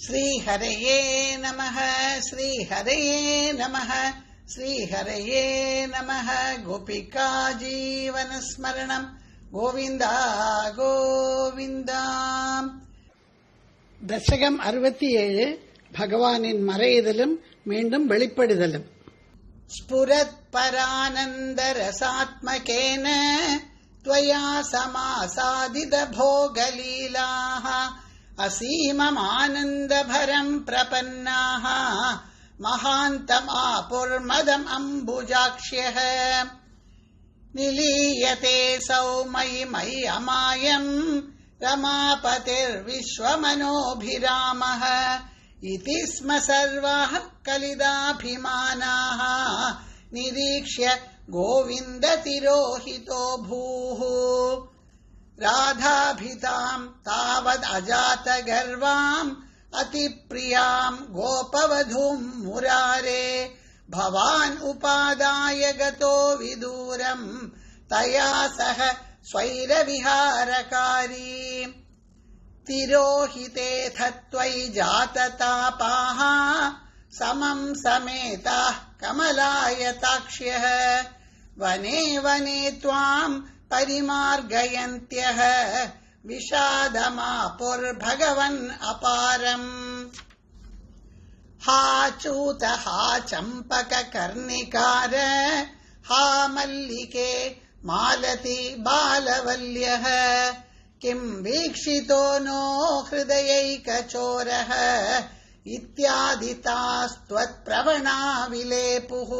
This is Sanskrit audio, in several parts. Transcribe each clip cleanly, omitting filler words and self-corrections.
श्रीहरये नमः श्रीहरये नमः श्रीहरये नमः। गोपिका जीवनस्मरणं गोविन्दा गोविन्दा। दशகம் 67 பகவானின் மறையுதலும் மீண்டும் வெளிப்படுதலும். ஸ்புரத் பரானந்த ரசாத்மகேன त्वया समासादित भोगलीलाः असीममानन्दभरं प्रपन्नाः महान्तमापुर्मदम् अम्बुजाक्ष्यः। निलीयते सौमयि मयि अमायम् रमापतिर्विश्वमनोभिरामः इति स्म सर्वाः कलिदाभिमानाः निरीक्ष्य गोविन्द तिरोहितो भूः। राधाभिताम् तावद् अजात गर्वाम् अतिप्रियाम् गोपवधूम् मुरारे भवान् उपादाय गतो विदूरम् तया सह स्वैरविहारकारी। तिरोहितेऽथ त्वयि जाततापाः समम् समेताः कमलायताक्ष्यः वने वने त्वाम् परिमार्गयन्त्यः विषादमापुर्भगवन् अपारम्। हा चूत हा चम्पक कर्णिकार हा मल्लिके मालती बालवल्यः किम् वीक्षितो नो हृदयैकचोरः इत्यादितास्त्वत्प्रवणा विलेपुः।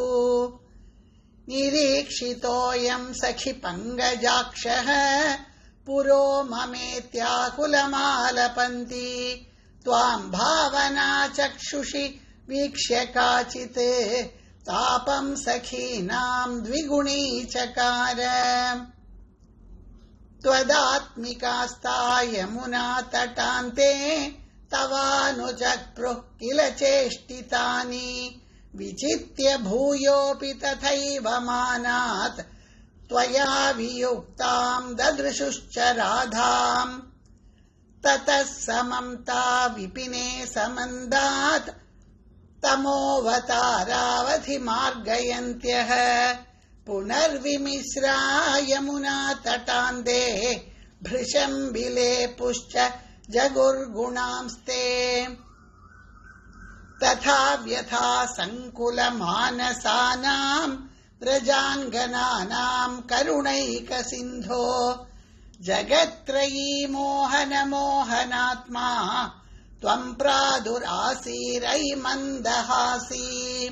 निरीक्षितोऽयम् सखि पङ्गजाक्षः पुरो ममेत्याकुलमालपन्ति त्वाम् भावना चक्षुषि वीक्ष्य काचित् तापम् सखीनाम् द्विगुणी चकार। त्वदात्मिकास्ता यमुना तटान्ते तवानुचक्रुः किल चेष्टितानि विचित्य भूयोऽपि तथैव मानात् त्वया वियुक्ताम् ददृशुश्च राधाम्। ततः समम्ता विपिने समन्दात् तमोऽवतारावधिमार्गयन्त्यः पुनर्विमिश्रा यमुना तटान्ते भृशम् विलेपुश्च जगुर्गुणांस्ते। तथा व्यथा सङ्कुलमानसानाम् व्रजाङ्गनानाम् करुणैकसिन्धो जगत्त्रयी मोहनमोहनात्मा त्वम् प्रादुरासीरयि मन्दहासी।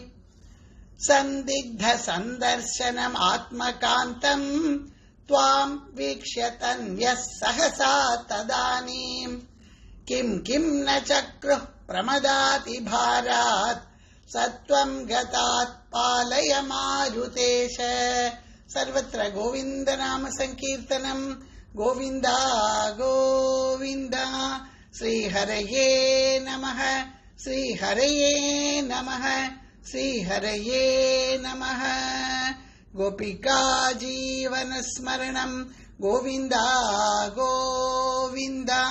सन्दिग्ध सन्दर्शनम् आत्मकान्तम् त्वाम् वीक्ष्य तन्यः सहसा तदानीम् किम् किम् न चक्रुः प्रमदाति भारात् सत्वम् गतात् पालय मारुतेश। सर्वत्र गोविन्द नाम संकीर्तनम् गोविन्दा गोविन्दा। श्रीहरये नमः श्रीहरये नमः श्रीहरये नमः। गोपिका जीवनस्मरणं गोविन्दा गोविन्दा।